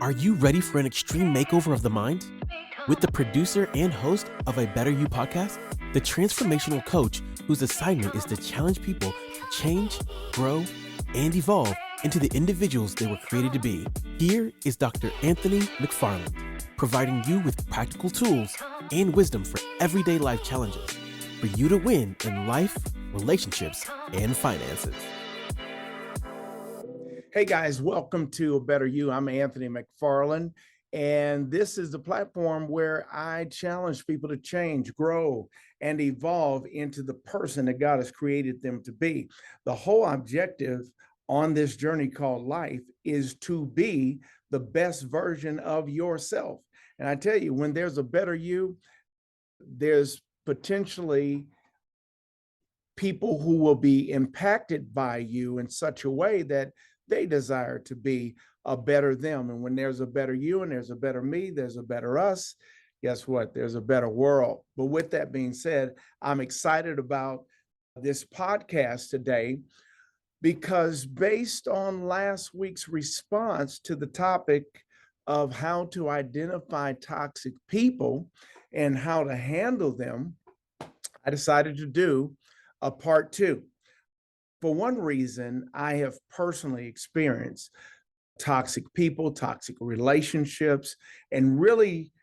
Are you ready for an extreme makeover of the mind? With the producer and host of A Better You podcast, the transformational coach whose assignment is to challenge people to change, grow, and evolve into the individuals they were created to be. Here is Dr. Anthony McFarland, providing you with practical tools and wisdom for everyday life challenges for you to win in life, relationships, and finances. Hey guys, welcome to A Better You. I'm Anthony McFarland, and this is the platform where I challenge people to change, grow, and evolve into the person that God has created them to be. The whole objective on this journey called life is to be the best version of yourself. And I tell you, when there's a better you, there's potentially people who will be impacted by you in such a way that they desire to be a better them. And when there's a better you and there's a better me, there's a better us. Guess what? There's a better world. But with that being said, I'm excited about this podcast today because based on last week's response to the topic of how to identify toxic people and how to handle them, I decided to do a part two. For one reason, I have personally experienced toxic people, toxic relationships, and really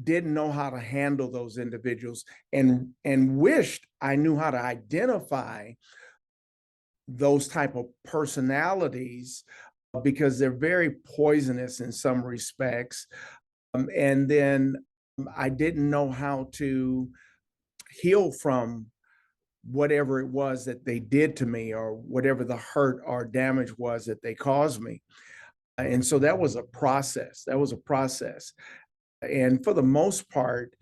didn't know how to handle those individuals and wished I knew how to identify those type of personalities because they're very poisonous in some respects. And then I didn't know how to heal from whatever it was that they did to me or whatever the hurt or damage was that they caused me. And so that was a process. And for the most part,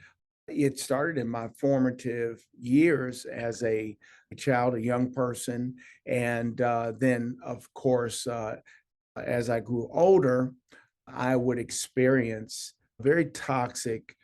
it started in my formative years as a child, a young person. And then, of course, as I grew older, I would experience very toxic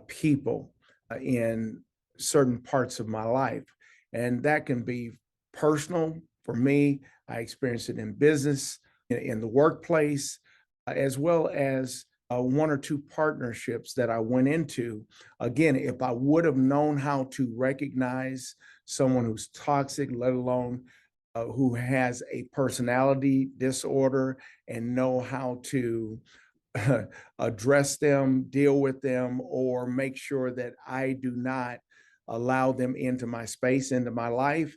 people in certain parts of my life. And that can be personal for me. I experienced it in business, in the workplace, as well as one or two partnerships that I went into. Again, if I would have known how to recognize someone who's toxic, let alone who has a personality disorder, and know how to address them, deal with them, or make sure that I do not allow them into my space, into my life,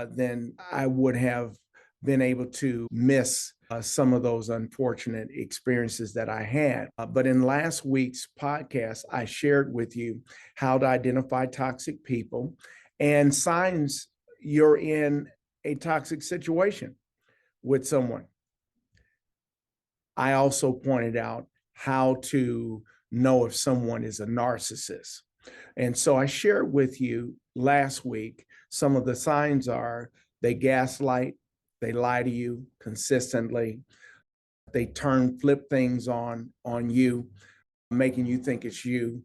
then I would have been able to miss some of those unfortunate experiences that I had. But in last week's podcast, I shared with you how to identify toxic people and signs you're in a toxic situation with someone. I also pointed out how to know if someone is a narcissist. And so I shared with you last week, some of the signs are they gaslight, they lie to you consistently, they flip things on you, making you think it's you.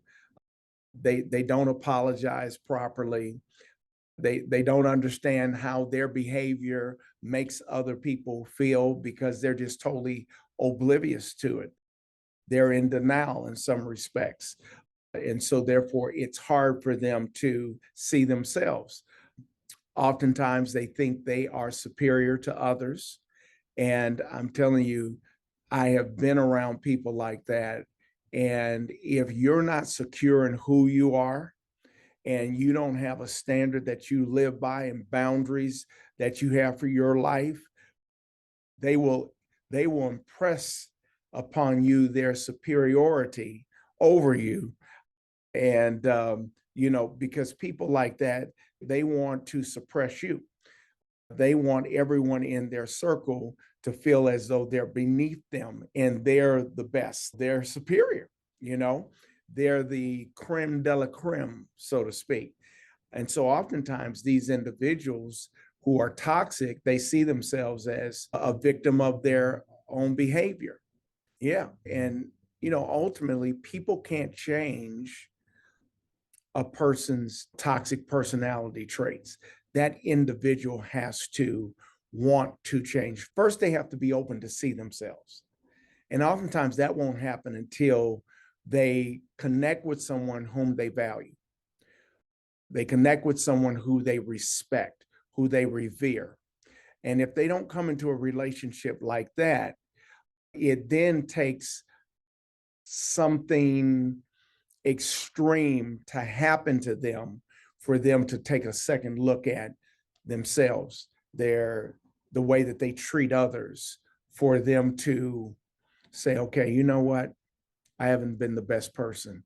They don't apologize properly. They don't understand how their behavior makes other people feel because they're just totally oblivious to it. They're in denial in some respects. And so therefore, it's hard for them to see themselves. Oftentimes, they think they are superior to others. And I'm telling you, I have been around people like that. And if you're not secure in who you are, and you don't have a standard that you live by and boundaries that you have for your life, they will impress upon you their superiority over you. And, because people like that, they want to suppress you. They want everyone in their circle to feel as though they're beneath them and they're the best. They're superior, they're the creme de la creme, so to speak. And so oftentimes these individuals who are toxic, they see themselves as a victim of their own behavior. Yeah. And, ultimately people can't change a person's toxic personality traits. That individual has to want to change. First, they have to be open to see themselves. And oftentimes that won't happen until they connect with someone whom they value. They connect with someone who they respect, who they revere. And if they don't come into a relationship like that, it then takes something extreme to happen to them for them to take a second look at themselves, the way that they treat others, for them to say, okay, you know what? I haven't been the best person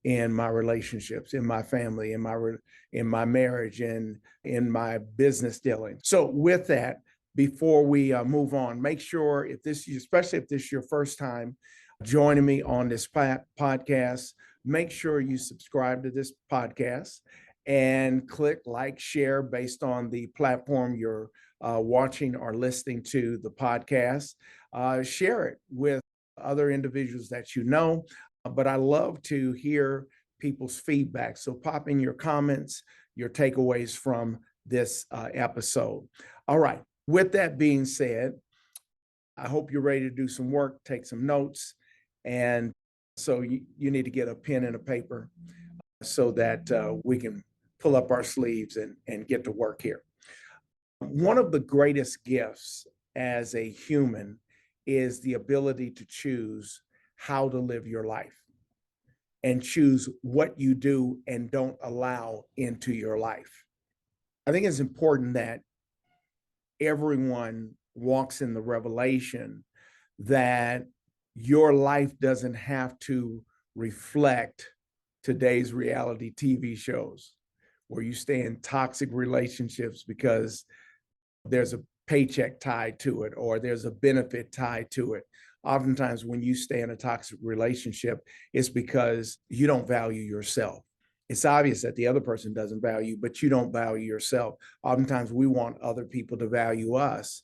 in my relationships, in my family, in my marriage, and in my business dealing. So with that, before we move on, make sure, if this, especially if this is your first time joining me on this podcast, make sure you subscribe to this podcast and click like, share based on the platform you're watching or listening to the podcast. Share it with other individuals that you know. But I love to hear people's feedback. So pop in your comments, your takeaways from this episode. All right. With that being said, I hope you're ready to do some work, take some notes. And so you need to get a pen and a paper so that we can pull up our sleeves and get to work here. One of the greatest gifts as a human is the ability to choose how to live your life and choose what you do and don't allow into your life. I think it's important that everyone walks in the revelation that your life doesn't have to reflect today's reality TV shows where you stay in toxic relationships because there's a paycheck tied to it or there's a benefit tied to it. Oftentimes when you stay in a toxic relationship, it's because you don't value yourself. It's obvious that the other person doesn't value, but you don't value yourself. Oftentimes we want other people to value us,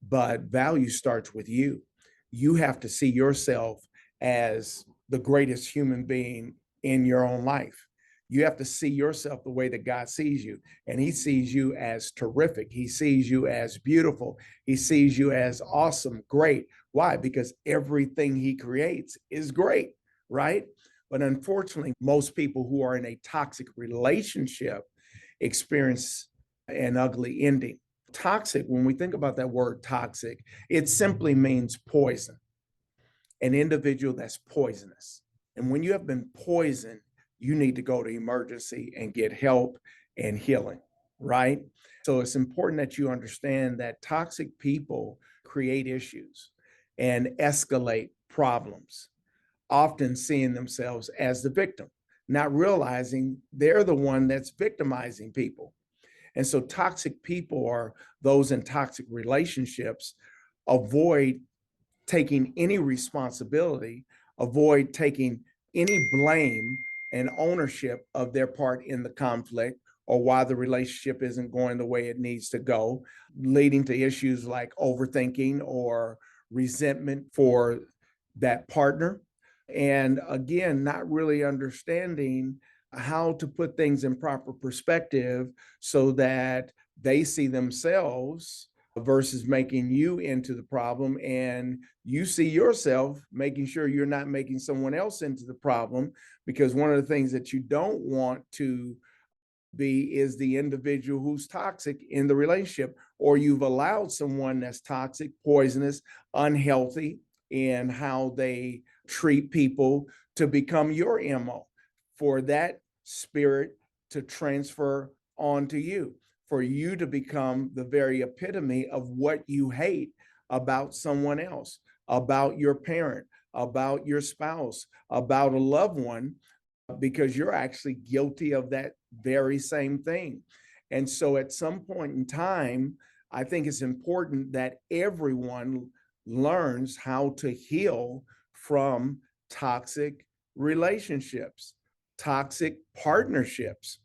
but value starts with you. You have to see yourself as the greatest human being in your own life. You have to see yourself the way that God sees you. And he sees you as terrific. He sees you as beautiful. He sees you as awesome, great. Why? Because everything he creates is great, right? But unfortunately, most people who are in a toxic relationship experience an ugly ending. Toxic, when we think about that word toxic, it simply means poison, an individual that's poisonous. And when you have been poisoned, you need to go to emergency and get help and healing, right? So it's important that you understand that toxic people create issues and escalate problems, often seeing themselves as the victim, not realizing they're the one that's victimizing people. And so toxic people are those in toxic relationships avoid taking any responsibility, avoid taking any blame and ownership of their part in the conflict or why the relationship isn't going the way it needs to go, leading to issues like overthinking or resentment for that partner. And again, not really understanding how to put things in proper perspective so that they see themselves versus making you into the problem, and you see yourself making sure you're not making someone else into the problem, because one of the things that you don't want to be is the individual who's toxic in the relationship, or you've allowed someone that's toxic, poisonous, unhealthy in how they treat people to become your MO, for that spirit to transfer onto you, for you to become the very epitome of what you hate about someone else, about your parent, about your spouse, about a loved one, because you're actually guilty of that very same thing. And so at some point in time, I think it's important that everyone learns how to heal from toxic relationships, toxic partnerships.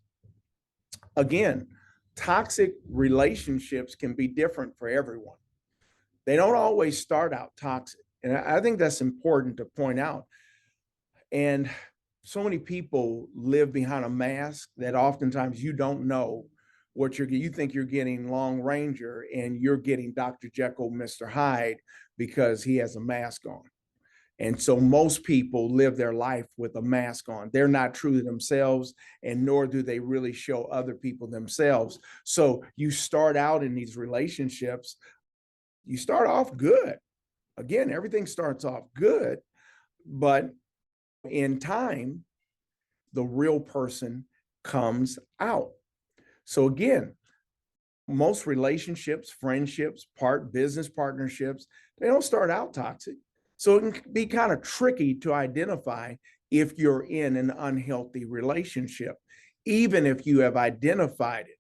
Again, toxic relationships can be different for everyone. They don't always start out toxic. And I think that's important to point out. And so many people live behind a mask that oftentimes you don't know you think you're getting Long Ranger and you're getting Dr. Jekyll, Mr. Hyde because he has a mask on. And so most people live their life with a mask on. They're not true to themselves, and nor do they really show other people themselves. So you start out in these relationships, you start off good. Again, everything starts off good, but in time, the real person comes out. So again, most relationships, friendships, business partnerships, they don't start out toxic. So it can be kind of tricky to identify if you're in an unhealthy relationship. Even if you have identified it,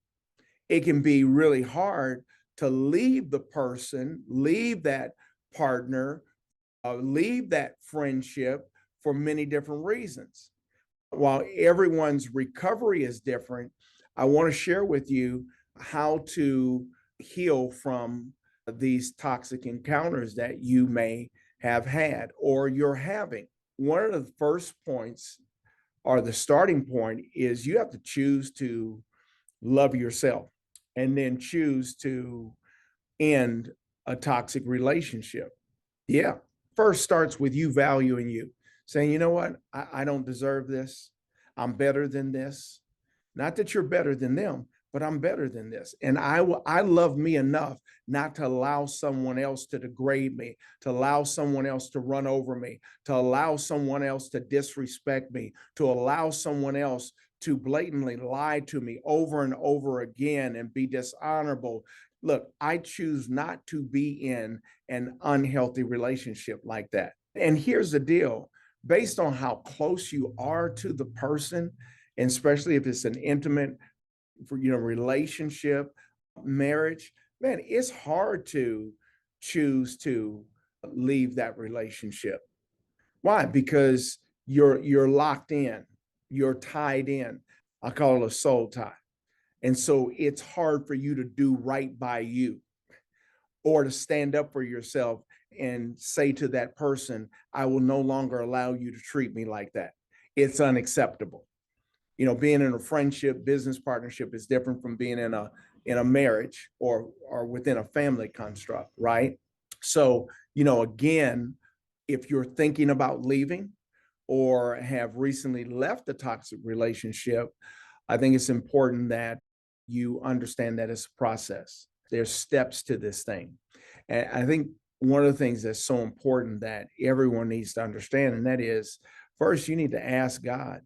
it can be really hard to leave the person, leave that partner, leave that friendship for many different reasons. While everyone's recovery is different, I want to share with you how to heal from these toxic encounters that you may have had or you're having. One of the first points, or the starting point, is you have to choose to love yourself and then choose to end a toxic relationship. Yeah. First starts with you valuing you, saying, you know what? I don't deserve this. I'm better than this. Not that you're better than them, but I'm better than this. And I love me enough not to allow someone else to degrade me, to allow someone else to run over me, to allow someone else to disrespect me, to allow someone else to blatantly lie to me over and over again and be dishonorable. Look, I choose not to be in an unhealthy relationship like that. And here's the deal, based on how close you are to the person, and especially if it's an intimate relationship, marriage, man, it's hard to choose to leave that relationship. Why? Because you're locked in, you're tied in. I call it a soul tie. And so it's hard for you to do right by you or to stand up for yourself and say to that person, I will no longer allow you to treat me like that. It's unacceptable. Being in a friendship, business partnership is different from being in a marriage or within a family construct, right? So, again, if you're thinking about leaving or have recently left a toxic relationship, I think it's important that you understand that it's a process. There's steps to this thing. And I think one of the things that's so important that everyone needs to understand, and that is, first, you need to ask God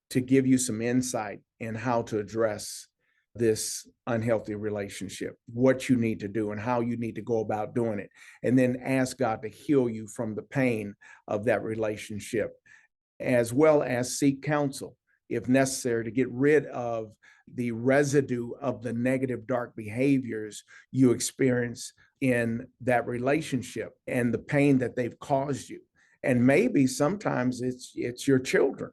to give you some insight in how to address this unhealthy relationship, what you need to do and how you need to go about doing it. And then ask God to heal you from the pain of that relationship, as well as seek counsel if necessary to get rid of the residue of the negative, dark behaviors you experience in that relationship and the pain that they've caused you. And maybe sometimes it's your children,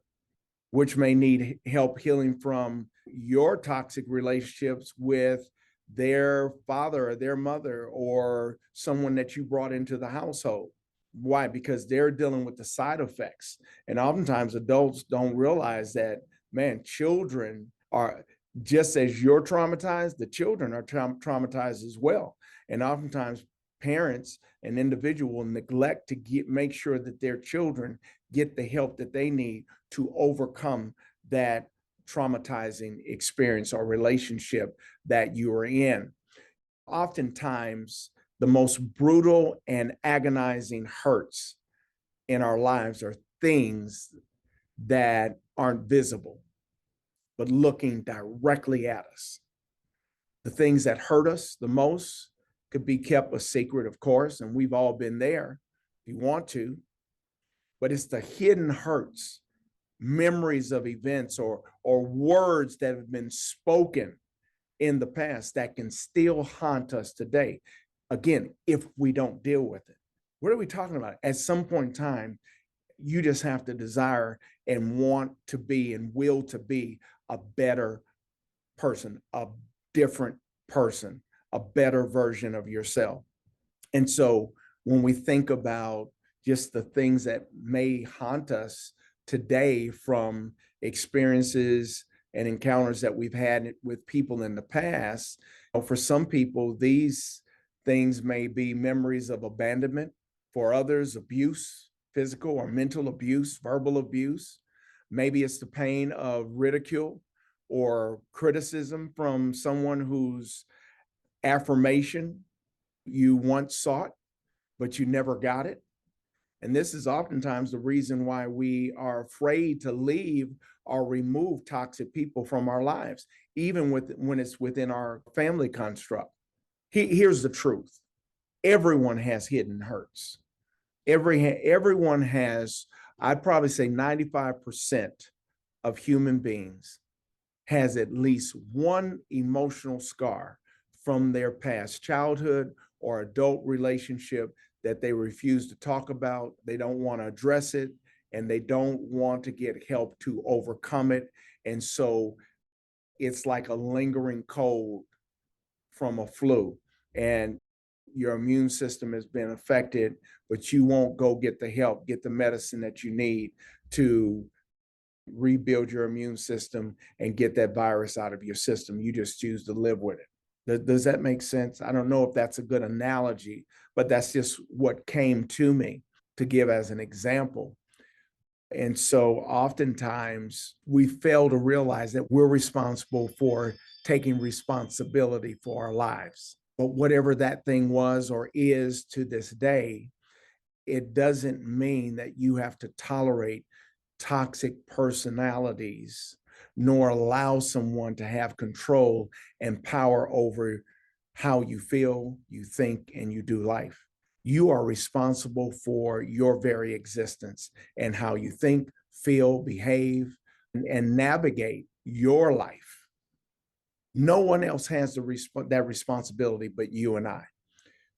which may need help healing from your toxic relationships with their father or their mother or someone that you brought into the household. Why? Because they're dealing with the side effects. And oftentimes adults don't realize that, man, children are, just as you're traumatized, the children are traumatized as well. And oftentimes parents and individuals will neglect to make sure that their children get the help that they need to overcome that traumatizing experience or relationship that you are in. Oftentimes, the most brutal and agonizing hurts in our lives are things that aren't visible, but looking directly at us. The things that hurt us the most could be kept a secret, of course, and we've all been there if you want to, but it's the hidden hurts, memories of events or words that have been spoken in the past that can still haunt us today. Again, if we don't deal with it. What are we talking about? At some point in time, you just have to desire and want to be and will to be a better person, a different person, a better version of yourself. And so when we think about just the things that may haunt us today from experiences and encounters that we've had with people in the past. For some people, these things may be memories of abandonment. For others, abuse, physical or mental abuse, verbal abuse. Maybe it's the pain of ridicule or criticism from someone whose affirmation you once sought, but you never got it. And this is oftentimes the reason why we are afraid to leave or remove toxic people from our lives, even when it's within our family construct. Here's the truth. Everyone has hidden hurts. Everyone has, I'd probably say 95% of human beings has at least one emotional scar from their past childhood or adult relationship that they refuse to talk about. They don't want to address it, and they don't want to get help to overcome it. And so it's like a lingering cold from a flu, and your immune system has been affected, but you won't go get the help, get the medicine that you need to rebuild your immune system and get that virus out of your system. You just choose to live with it. Does that make sense? I don't know if that's a good analogy, but that's just what came to me to give as an example. And so oftentimes we fail to realize that we're responsible for taking responsibility for our lives. But whatever that thing was or is to this day, it doesn't mean that you have to tolerate toxic personalities, nor allow someone to have control and power over how you feel, you think, and you do life. You are responsible for your very existence and how you think, feel, behave, and navigate your life. No one else has that responsibility but you and I.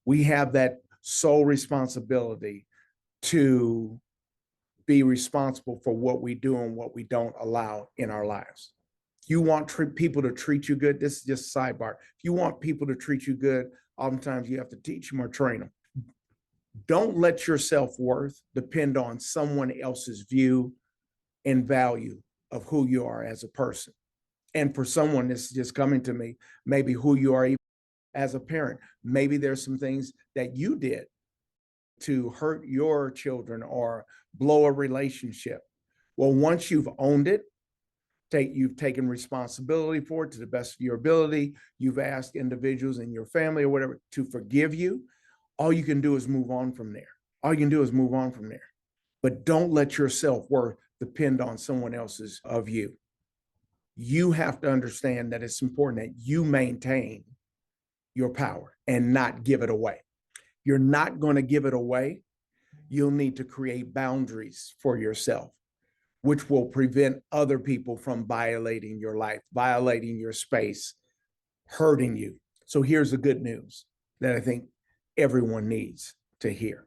We have that sole responsibility to be responsible for what we do and what we don't allow in our lives. If you want people to treat you good, this is just a sidebar. If you want people to treat you good, oftentimes you have to teach them or train them. Don't let your self-worth depend on someone else's view and value of who you are as a person. And for someone, this is just coming to me, maybe who you are even as a parent. Maybe there's some things that you did to hurt your children or blow a relationship. Well, once you've owned it, you've taken responsibility for it to the best of your ability, you've asked individuals in your family or whatever to forgive you, all you can do is move on from there. All you can do is move on from there. But don't let your self-worth depend on someone else's view. You have to understand that it's important that you maintain your power and not give it away. You're not going to give it away. You'll need to create boundaries for yourself, which will prevent other people from violating your life, violating your space, hurting you. So here's the good news that I think everyone needs to hear.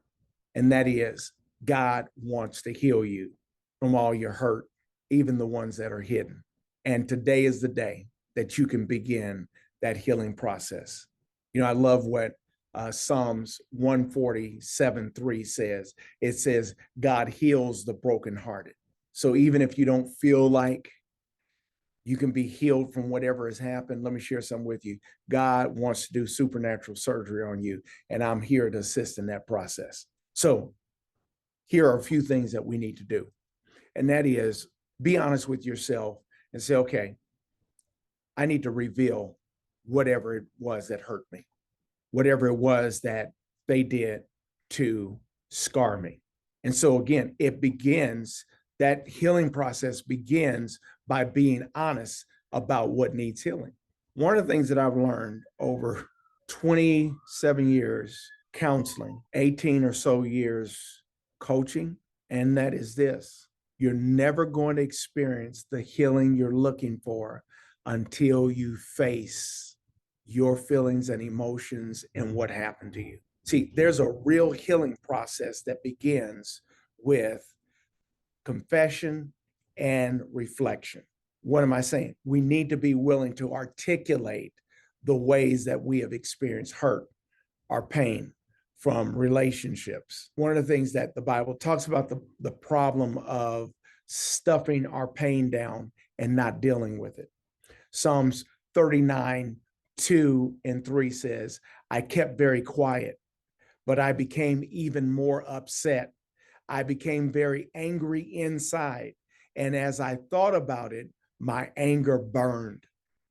And that is, God wants to heal you from all your hurt, even the ones that are hidden. And today is the day that you can begin that healing process. You know, I love what Psalms 147:3 says. It says, God heals the brokenhearted. So even if you don't feel like you can be healed from whatever has happened, let me share something with you. God wants to do supernatural surgery on you, and I'm here to assist in that process. So here are a few things that we need to do. And that is, be honest with yourself and say, okay, I need to reveal whatever it was that hurt me, whatever it was that they did to scar me. And so again, that healing process begins by being honest about what needs healing. One of the things that I've learned over 27 years counseling, 18 or so years coaching, and that is this: you're never going to experience the healing you're looking for until you face your feelings and emotions and what happened to you. See, there's a real healing process that begins with confession and reflection. What am I saying? We need to be willing to articulate the ways that we have experienced hurt, our pain from relationships. One of the things that the Bible talks about, the problem of stuffing our pain down and not dealing with it. Psalms 39, 2 and 3 says, I kept very quiet, but I became even more upset. I became very angry inside. And as I thought about it, my anger burned.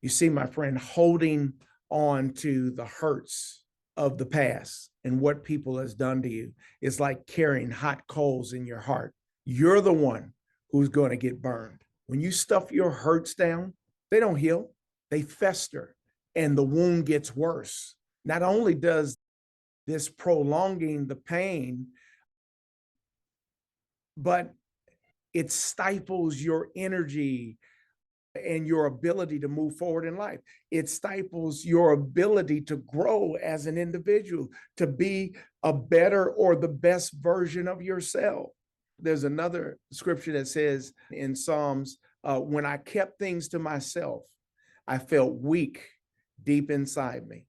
You see, my friend, holding on to the hurts of the past and what people has done to you is like carrying hot coals in your heart. You're the one who's going to get burned. When you stuff your hurts down, they don't heal, they fester, and the wound gets worse. Not only does this prolonging the pain, but it stifles your energy and your ability to move forward in life. It stifles your ability to grow as an individual, to be a better or the best version of yourself. There's another scripture that says in Psalms, when I kept things to myself, I felt weak deep inside me.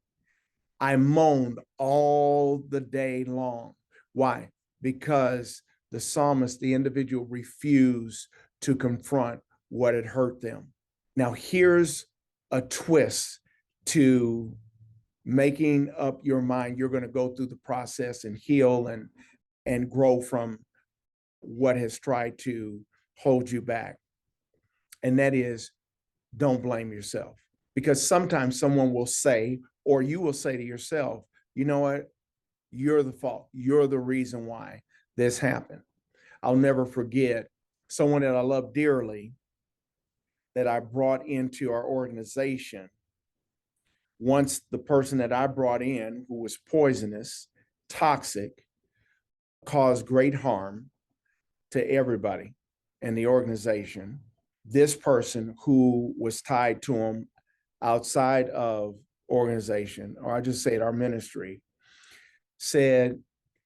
I moaned all the day long. Why? Because the psalmist, the individual, refused to confront what had hurt them. Now, here's a twist to making up your mind. You're going to go through the process and heal and grow from what has tried to hold you back. And that is, don't blame yourself. Because sometimes someone will say, or you will say to yourself, you know what? You're the fault. You're the reason why this happened. I'll never forget someone that I love dearly that I brought into our organization. Once the person that I brought in, who was poisonous, toxic, caused great harm to everybody in the organization. This person who was tied to him outside of organization, or I just say it, our ministry, said,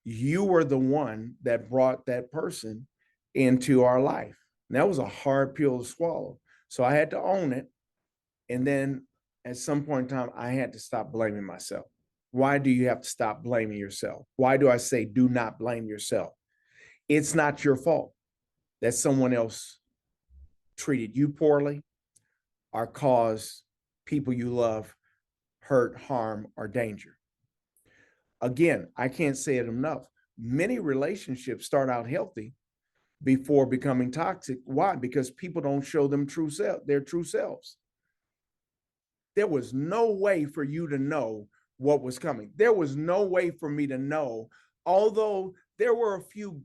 you were the one that brought that person into our life. And that was a hard pill to swallow. So I had to own it. And then at some point in time, I had to stop blaming myself. Why do you have to stop blaming yourself? Why do I say do not blame yourself? It's not your fault that someone else treated you poorly or caused people you love hurt, harm, or danger. Again, I can't say it enough. Many relationships start out healthy before becoming toxic. Why? Because people don't show them their true selves. There was no way for you to know what was coming. There was no way for me to know, although there were a few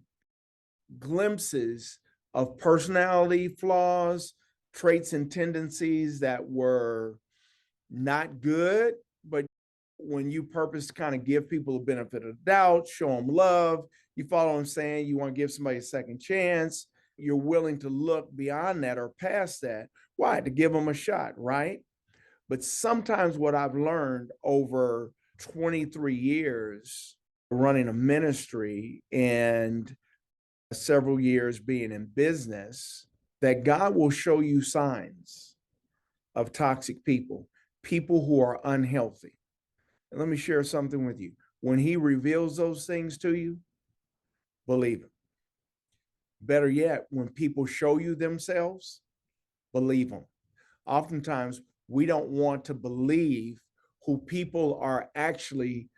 glimpses of personality flaws, traits and tendencies that were not good, but when you purpose to kind of give people a benefit of the doubt, show them love, you follow what I'm saying, you want to give somebody a second chance, you're willing to look beyond that or past that. Why? To give them a shot, right? But sometimes what I've learned over 23 years running a ministry and several years being in business, that God will show you signs of toxic people, people who are unhealthy. And let me share something with you. When he reveals those things to you, believe it. Better yet, when people show you themselves, believe them. Oftentimes, we don't want to believe who people are actually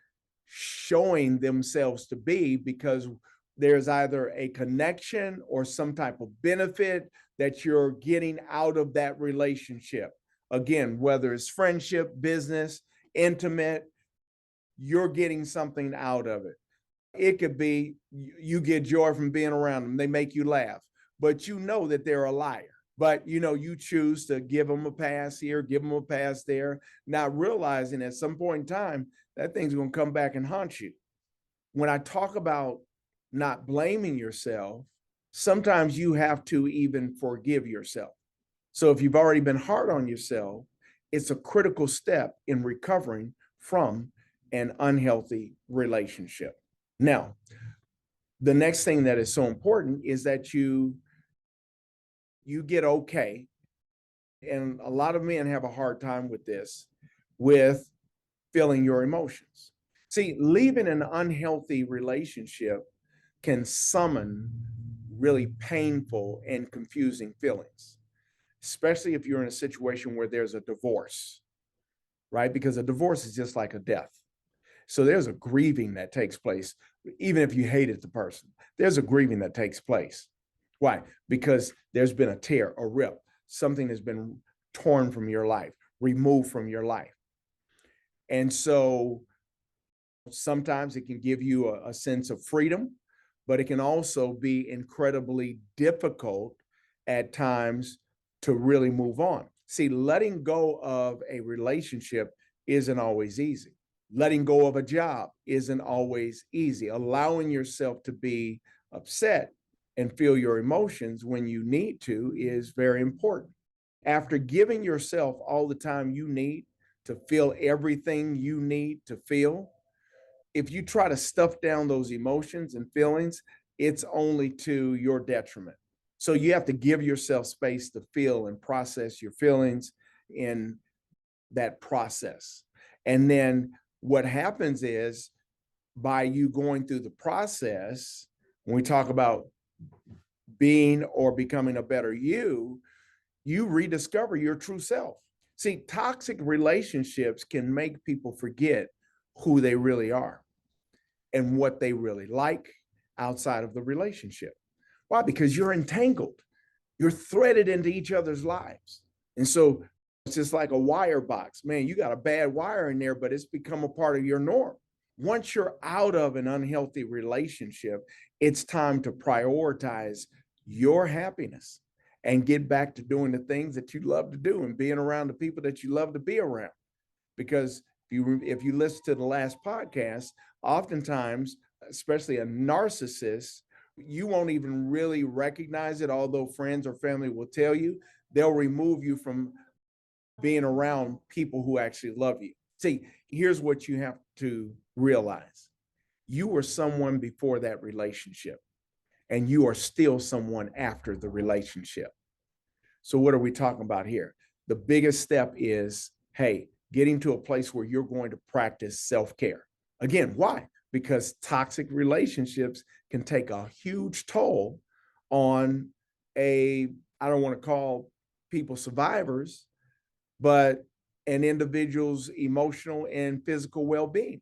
showing themselves to be because there's either a connection or some type of benefit that you're getting out of that relationship. Again, whether it's friendship, business, intimate, you're getting something out of it. It could be you get joy from being around them. They make you laugh, but you know that they're a liar. But you choose to give them a pass here, give them a pass there, not realizing at some point in time that thing's going to come back and haunt you. When I talk about not blaming yourself, sometimes you have to even forgive yourself. So if you've already been hard on yourself, it's a critical step in recovering from an unhealthy relationship. Now, the next thing that is so important is that you get okay. And a lot of men have a hard time with this, with feeling your emotions. See, leaving an unhealthy relationship can summon really painful and confusing feelings. especially if you're in a situation where there's a divorce, right? Because a divorce is just like a death. So there's a grieving that takes place, even if you hated the person. There's a grieving that takes place. Why? Because there's been a tear, a rip. Something has been torn from your life, removed from your life. And so sometimes it can give you a sense of freedom, but it can also be incredibly difficult at times to really move on. See, letting go of a relationship isn't always easy. Letting go of a job isn't always easy. Allowing yourself to be upset and feel your emotions when you need to is very important. After giving yourself all the time you need to feel everything you need to feel, if you try to stuff down those emotions and feelings, it's only to your detriment. So you have to give yourself space to feel and process your feelings in that process. And then what happens is, by you going through the process, when we talk about being or becoming a better you rediscover your true self. See, toxic relationships can make people forget who they really are and what they really like outside of the relationship. Why? Because you're entangled. You're threaded into each other's lives. And so it's just like a wire box. Man, you got a bad wire in there, but it's become a part of your norm. Once you're out of an unhealthy relationship, it's time to prioritize your happiness and get back to doing the things that you love to do and being around the people that you love to be around. Because if you listen to the last podcast, oftentimes, especially a narcissist, you won't even really recognize it, although friends or family will tell you. They'll remove you from being around people who actually love you. See, here's what you have to realize. You were someone before that relationship, and you are still someone after the relationship. So what are we talking about here? The biggest step is, hey, getting to a place where you're going to practice self-care. Again, why? Because toxic relationships can take a huge toll on I don't want to call people survivors, but an individual's emotional and physical well-being.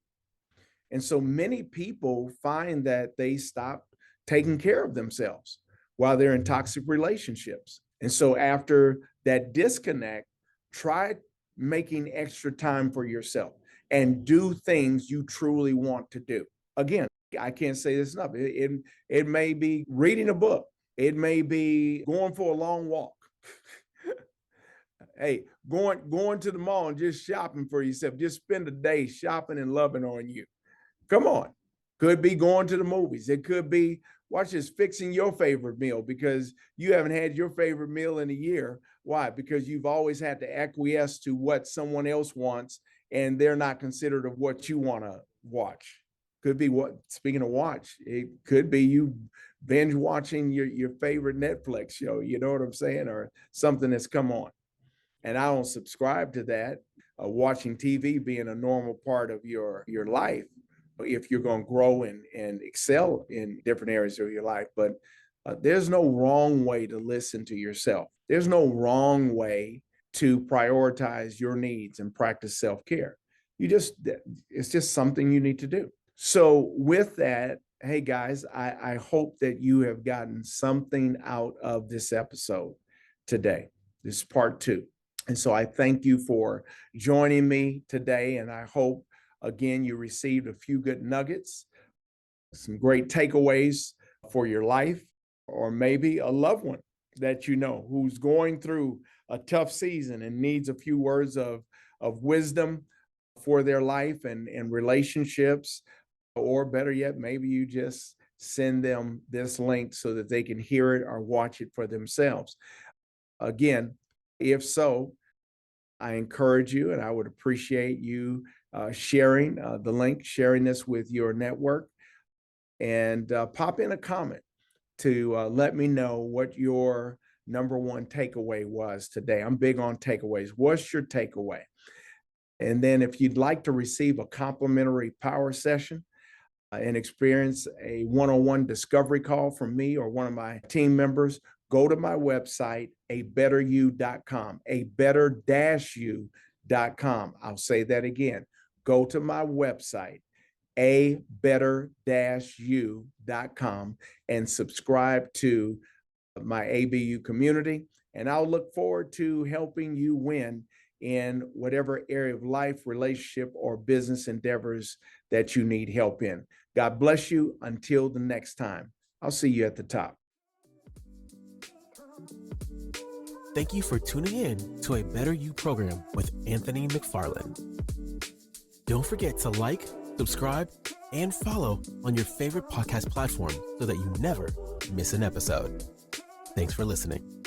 And so many people find that they stop taking care of themselves while they're in toxic relationships. And so after that disconnect, try making extra time for yourself and do things you truly want to do. Again, I can't say this enough. It may be reading a book. It may be going for a long walk. Hey, going to the mall and just shopping for yourself. Just spend a day shopping and loving on you. Come on. Could be going to the movies. It could be, watch this, fixing your favorite meal because you haven't had your favorite meal in a year. Why? Because you've always had to acquiesce to what someone else wants, and they're not considerate of what you want to watch. Could be speaking of watch, it could be you binge watching your favorite Netflix show, you know what I'm saying? Or something that's come on. And I don't subscribe to that. Watching TV being a normal part of your life if you're going to grow and excel in different areas of your life. But there's no wrong way to listen to yourself. There's no wrong way to prioritize your needs and practice self-care. It's just something you need to do. So with that, hey guys, I hope that you have gotten something out of this episode today. This is part 2. And so I thank you for joining me today. And I hope, again, you received a few good nuggets, some great takeaways for your life, or maybe a loved one that you know who's going through a tough season and needs a few words of wisdom for their life and relationships. Or better yet, maybe you just send them this link so that they can hear it or watch it for themselves. Again, if so, I encourage you, and I would appreciate you sharing the link, sharing this with your network, and pop in a comment to let me know what your number one takeaway was today. I'm big on takeaways. What's your takeaway? And then if you'd like to receive a complimentary power session and experience a one-on-one discovery call from me or one of my team members, go to my website, abetteryou.com, abetter-you.com. I'll say that again. Go to my website, abetter-you.com, and subscribe to my ABU community. And I'll look forward to helping you win in whatever area of life, relationship, or business endeavors that you need help in. God bless you. Until the next time, I'll see you at the top. Thank you for tuning in to a Better You program with Anthony McFarland. Don't forget to like, subscribe, and follow on your favorite podcast platform so that you never miss an episode. Thanks for listening.